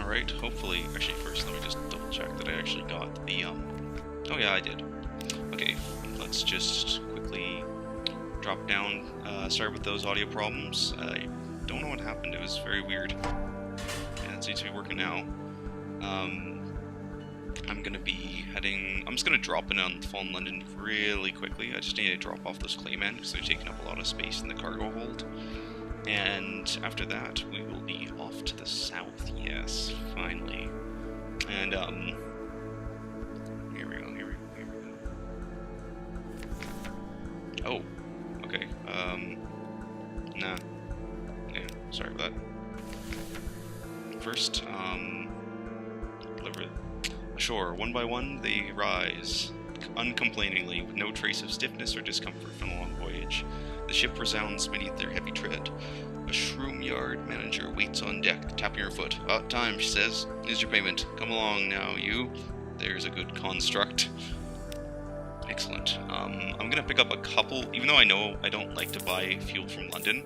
Alright, hopefully, actually first let me just double check that I actually got the, oh yeah, I did. Okay, let's just quickly drop down, start with those audio problems. I don't know what happened, it was very weird. Yeah, it seems to be working now. I'm gonna be heading, I'm just gonna drop in on Fallen London really quickly. I just need to drop off those claymen because they're taking up a lot of space in the cargo hold. And after that, we will be off to the south, yes, finally. And, here we go. Oh, okay, nah. Okay, sorry about that. First, deliver ashore. One by one, they rise, uncomplainingly, with no trace of stiffness or discomfort from the long voyage. The ship resounds beneath their heavy tread. A shroom yard manager waits on deck, tapping her foot. About time, she says. Here's your payment. Come along now, you. There's a good construct. Excellent. I'm gonna pick up a couple, even though I know I don't like to buy fuel from London.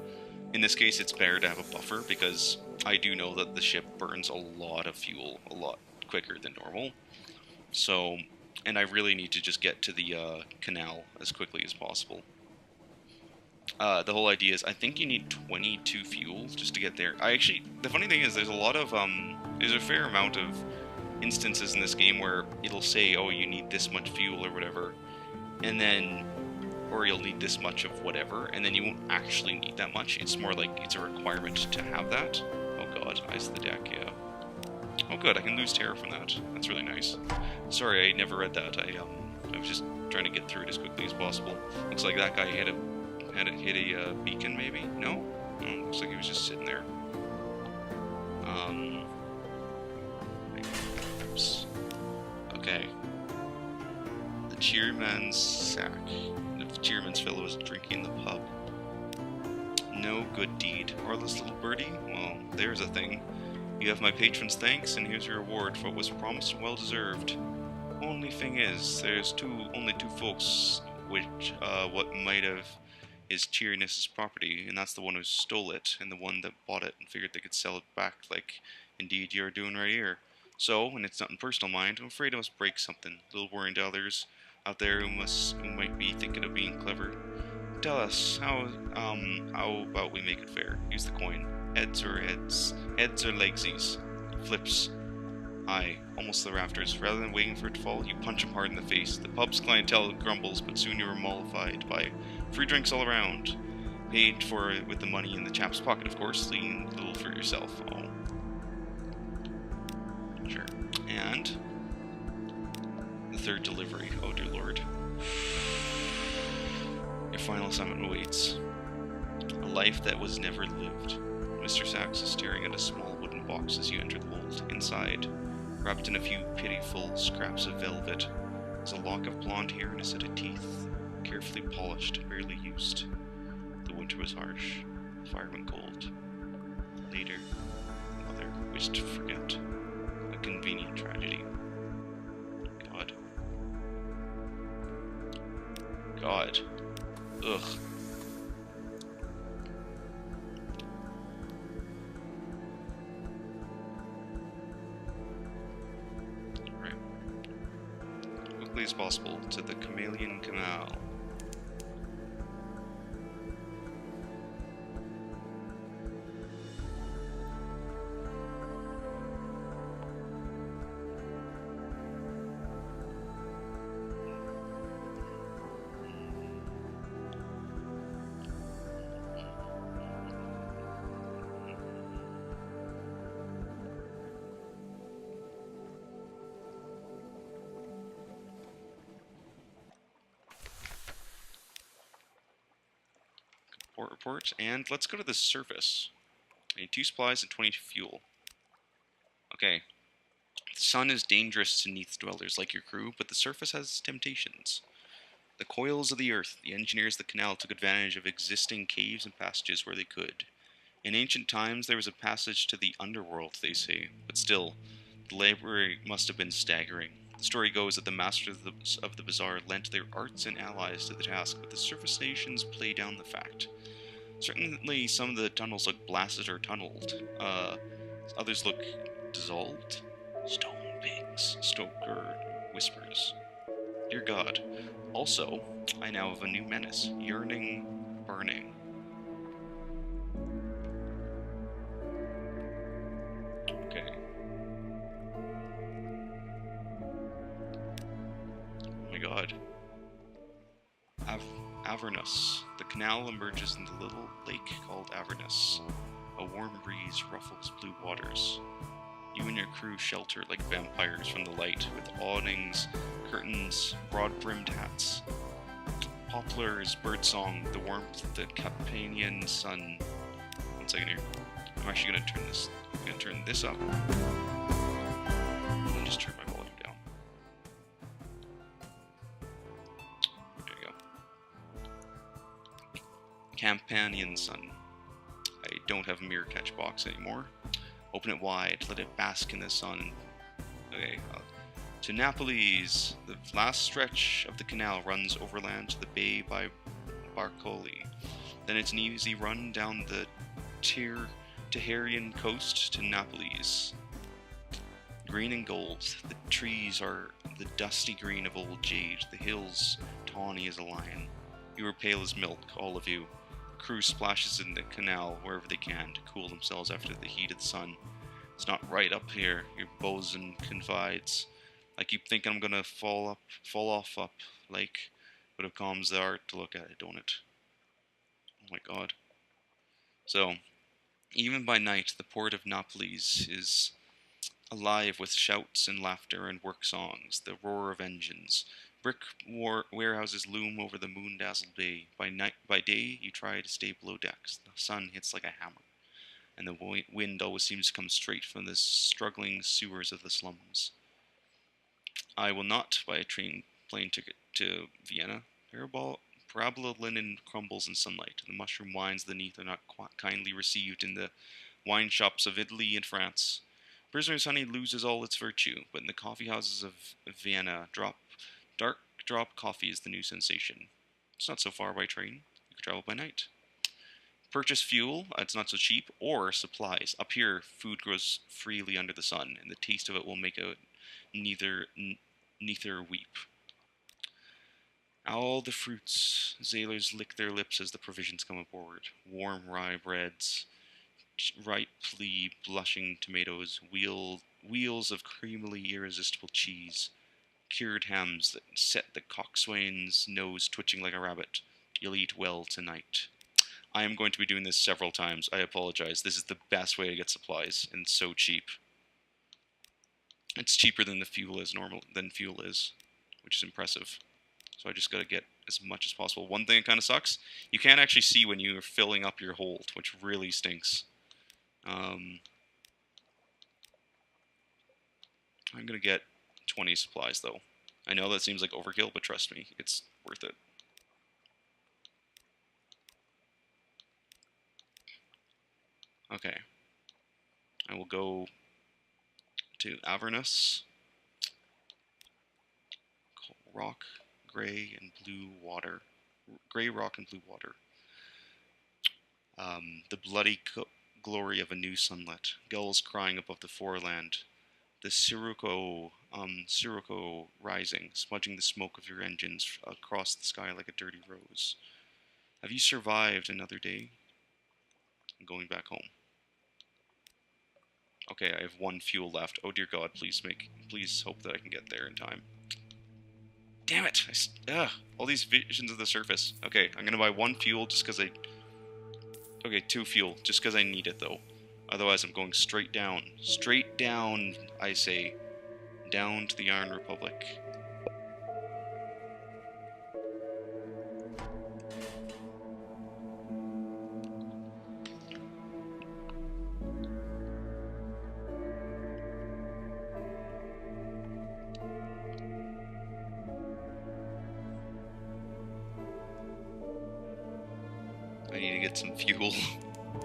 In this case, it's better to have a buffer, because I do know that the ship burns a lot of fuel, a lot quicker than normal. So, and I really need to just get to the canal as quickly as possible. The whole idea is, I think you need 22 fuel just to get there. The funny thing is, there's a fair amount of instances in this game where it'll say, oh, you need this much fuel or whatever, and then, or you'll need this much of whatever, and then you won't actually need that much. It's more like it's a requirement to have that. Oh god, ice the deck, yeah. Oh good, I can lose terror from that. That's really nice. Sorry, I never read that. I was just trying to get through it as quickly as possible. Looks like that guy hit a beacon, maybe? No? No, looks like he was just sitting there. Oops. Okay. The chairman's sack. The chairman's fellow is drinking in the pub. No good deed. Orla's little birdie? Well, there's a thing. You have my patron's thanks, and here's your reward for what was promised and well deserved. Only thing is, there's only two folks which, what might have is Cheeriness's property, and that's the one who stole it, and the one that bought it and figured they could sell it back, like, indeed you're doing right here. So, and it's not in personal mind, I'm afraid I must break something. Little worrying to others out there who might be thinking of being clever. Tell us, how about we make it fair? Use the coin. Heads or legsies. Flips. Aye, almost to the rafters. Rather than waiting for it to fall, you punch him hard in the face. The pub's clientele grumbles, but soon you are mollified by free drinks all around. Paid for with the money in the chap's pocket, of course, leaving little for yourself. Oh. Sure. And the third delivery. Oh dear lord. Your final assignment awaits. A life that was never lived. Mr. Sachs is staring at a small wooden box as you enter the hold. Inside, wrapped in a few pitiful scraps of velvet, is a lock of blonde hair and a set of teeth, carefully polished, barely used. The winter was harsh, the fire went cold. Later, mother wished to forget. A convenient tragedy. God. God. Ugh. As possible to the Chameleon Canal. Report, and let's go to the surface. I need 2 supplies and 20 fuel. Okay. The sun is dangerous to Neath dwellers like your crew, but the surface has temptations. The coils of the earth, the engineers of the canal took advantage of existing caves and passages where they could. In ancient times, there was a passage to the underworld, they say, but still, the labor must have been staggering. The story goes that the masters of the bazaar lent their arts and allies to the task, but the surface nations play down the fact. Certainly, some of the tunnels look blasted or tunneled. Others look Dissolved? Stone pigs, Stoker whispers. Dear God. Also, I now have a new menace. Yearning, burning. Okay. Oh my god. Avernus. The canal emerges in the little lake called Avernus. A warm breeze ruffles blue waters. You and your crew shelter like vampires from the light, with awnings, curtains, broad-brimmed hats. Poplars, birdsong, the warmth, the Campanian sun. 1 second here. I'm actually gonna turn this. I'm gonna turn this up. And just turn my volume down. There you go. Campanian sun. I don't have a mirror catch box anymore. Open it wide, let it bask in the sun. Okay, to Napolis. The last stretch of the canal runs overland to the bay by Barcoli. Then it's an easy run down the Taharian coast to Napolis. Green and gold, the trees are the dusty green of old jade, the hills tawny as a lion. You are pale as milk, all of you. The crew splashes in the canal wherever they can to cool themselves after the heat of the sun. It's not right up here, your bosun confides. I keep thinking I'm gonna fall off up, like, but it calms the heart to look at it, don't it? Oh my god. So, even by night, the port of Napolis is alive with shouts and laughter and work songs, the roar of engines. Brick warehouses loom over the moon-dazzled bay. By day, you try to stay below decks. The sun hits like a hammer, and the wind always seems to come straight from the struggling sewers of the slums. I will not buy a plane ticket to Vienna. Parabola linen crumbles in sunlight. The mushroom wines beneath are not kindly received in the wine shops of Italy and France. Prisoner's honey loses all its virtue, but in the coffee houses of Vienna, dark drop coffee is the new sensation. It's not so far by train. You could travel by night. Purchase fuel, it's not so cheap, or supplies. Up here, food grows freely under the sun, and the taste of it will make neither weep. All the fruits, sailors lick their lips as the provisions come aboard. Warm rye breads, ripely blushing tomatoes, wheels of creamily irresistible cheese, cured hams that set the coxswain's nose twitching like a rabbit. You'll eat well tonight. I am going to be doing this several times. I apologize. This is the best way to get supplies, and so cheap. It's cheaper than fuel is, which is impressive. So I just gotta get as much as possible. One thing that kind of sucks, you can't actually see when you're filling up your hold, which really stinks. I'm gonna get 20 supplies though. I know that seems like overkill, but trust me, it's worth it. Okay. I will go to Avernus. Rock, gray, and blue water. Gray rock and blue water. The bloody glory of a new sunlit. Gulls crying above the foreland. The Sirocco rising, smudging the smoke of your engines across the sky like a dirty rose. Have you survived another day? I'm going back home. Okay, I have 1 fuel left. Oh dear God, please hope that I can get there in time. Damn it! All these visions of the surface. Okay, I'm gonna buy 1 fuel just because Okay, 2 fuel, just because I need it though. Otherwise I'm going straight down. Straight down, I say. Down to the Iron Republic. I need to get some fuel.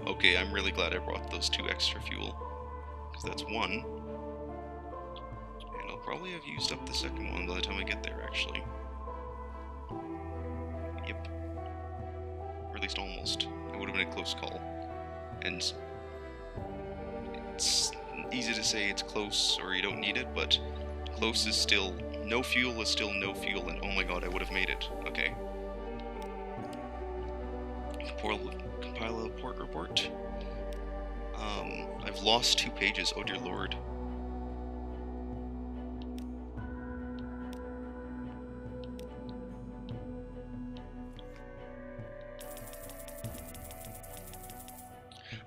Okay, I'm really glad I brought those 2 extra fuel. Because that's 1. And I'll probably have used up the second one by the time I get there, actually. Yep. Or at least almost. It would have been a close call. And it's easy to say it's close or you don't need it, but close is still no fuel is still no fuel, and oh my god, I would have made it. Okay. Compile a port report. I've lost 2 pages. Oh dear lord.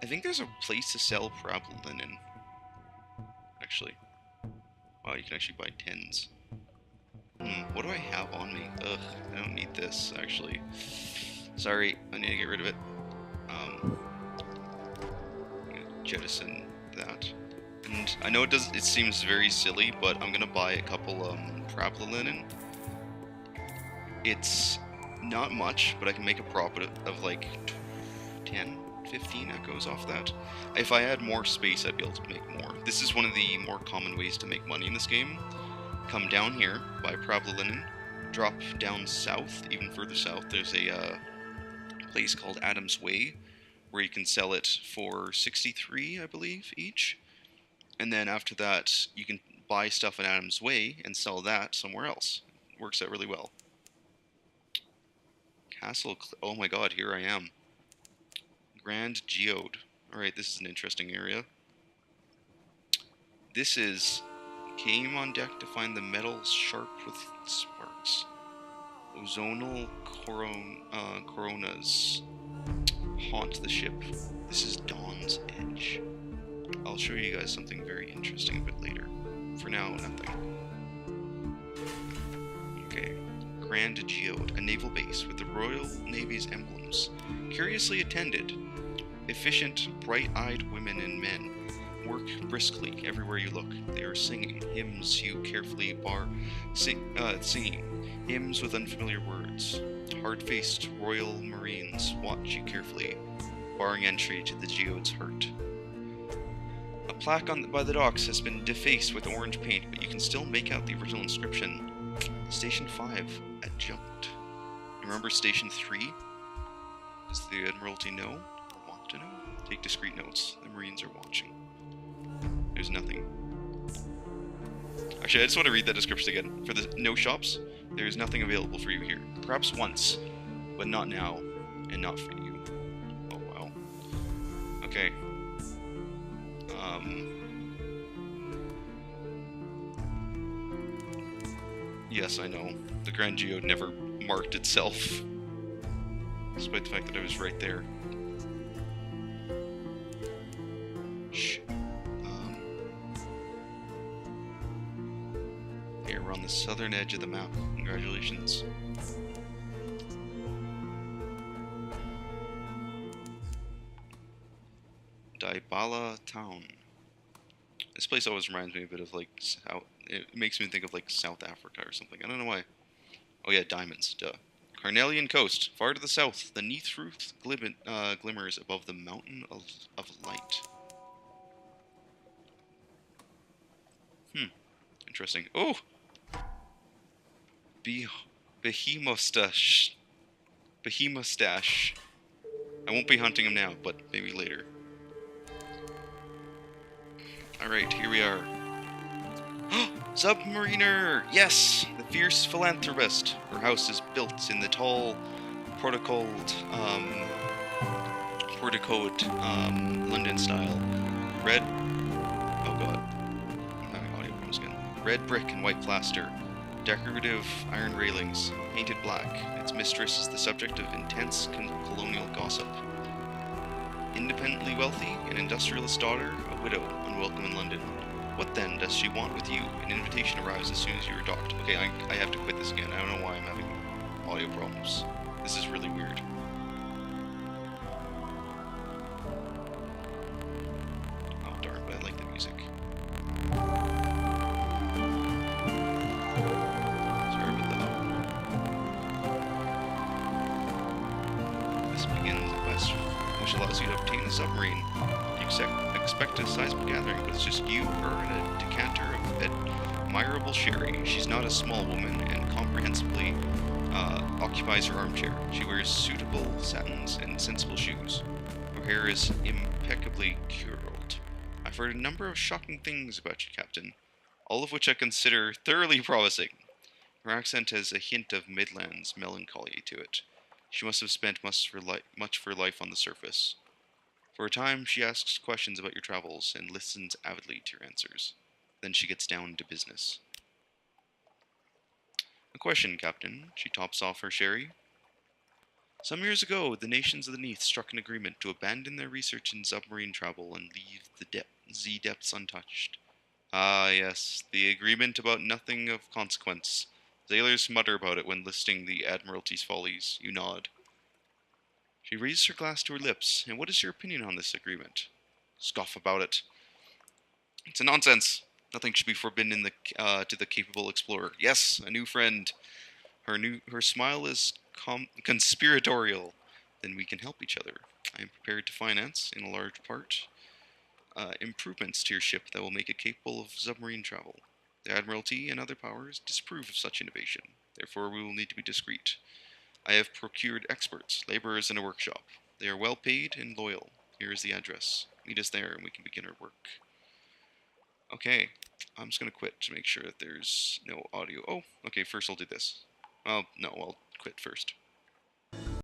I think there's a place to sell Parabla linen. Actually. Wow, you can actually buy tins. What do I have on me? Ugh, I don't need this, actually. Sorry, I need to get rid of it. I'm gonna jettison that. And I know it seems very silly, but I'm gonna buy a couple Parabla linen. It's not much, but I can make a profit of like 10, 15 echoes off that. If I had more space, I'd be able to make more. This is one of the more common ways to make money in this game. Come down here, buy Parabla linen, drop down south, even further south, there's a place called Adam's Way, where you can sell it for 63, I believe, each. And then after that, you can buy stuff in Adam's Way and sell that somewhere else. It works out really well. Castle, oh my god, here I am. Grand Geode. Alright, this is an interesting area. This is... Came on deck to find the metals sharp with sparks. Ozonal coronas haunt the ship. This is Dawn's Edge. I'll show you guys something very interesting a bit later. For now, nothing. Okay. Grand Geode, a naval base with the Royal Navy's emblems. Curiously attended. Efficient, bright-eyed women and men work briskly everywhere you look. They are singing hymns you carefully singing hymns with unfamiliar words. Hard-faced Royal Marines watch you carefully, barring entry to the Geode's heart. A plaque by the docks has been defaced with orange paint, but you can still make out the original inscription. Station 5, adjunct. Remember Station 3? Does the Admiralty know? Or want to know? Take discreet notes. The Marines are watching. There's nothing. Actually, I just want to read that description again. For the no shops, there is nothing available for you here. Perhaps once, but not now, and not for you. Oh, wow. Okay. Yes, I know. The Grand Geode never marked itself, despite the fact that I was right there. Shh. Here, we're on the southern edge of the map. Congratulations. Daibala Town. This place always reminds me a bit of like South. It makes me think of like South Africa or something. I don't know why. Oh yeah, diamonds. Duh. Carnelian Coast, far to the south. The Neath-Ruth glimmers above the mountain of light. Interesting. Oh! Behemostash. Behemostash. I won't be hunting him now, but maybe later. Alright, here we are. Submariner! Yes! The fierce philanthropist. Her house is built in the tall, porticoed, London style. Red... Oh god. I'm having audio problems again. Red brick and white plaster. Decorative iron railings. Painted black. Its mistress is the subject of intense colonial gossip. Independently wealthy, an industrialist daughter, a widow, unwelcome in London. What then does she want with you? An invitation arrives as soon as you are docked. Okay, I have to quit this again. I don't know why I'm having audio problems. This is really weird. Oh darn, but I like the music. Sorry about that. This begins a quest which allows you to obtain the submarine. You expect a sizable gathering, but it's just you, her, and a decanter of admirable sherry. She's not a small woman and comprehensively occupies her armchair. She wears suitable satins and sensible shoes. Her hair is impeccably curled. I've heard a number of shocking things about you, Captain, all of which I consider thoroughly promising. Her accent has a hint of Midlands melancholy to it. She must have spent much of her life on the surface. For a time, she asks questions about your travels and listens avidly to your answers. Then she gets down to business. A question, Captain. She tops off her sherry. Some years ago, the nations of the Neath struck an agreement to abandon their research in submarine travel and leave the Z-depths untouched. Ah, yes, the agreement about nothing of consequence. Sailors mutter about it when listing the Admiralty's follies. You nod. She raises her glass to her lips. And what is your opinion on this agreement? Scoff about it. It's a nonsense. Nothing should be forbidden to the capable explorer. Yes, a new friend. Her smile is conspiratorial. Then we can help each other. I am prepared to finance, in a large part, improvements to your ship that will make it capable of submarine travel. The Admiralty and other powers disapprove of such innovation. Therefore, we will need to be discreet. I have procured experts, laborers in a workshop. They are well paid and loyal. Here is the address. Meet us there and we can begin our work. Okay, I'm just going to quit to make sure that there's no audio. Oh, okay, first I'll do this. Oh, no, I'll quit first.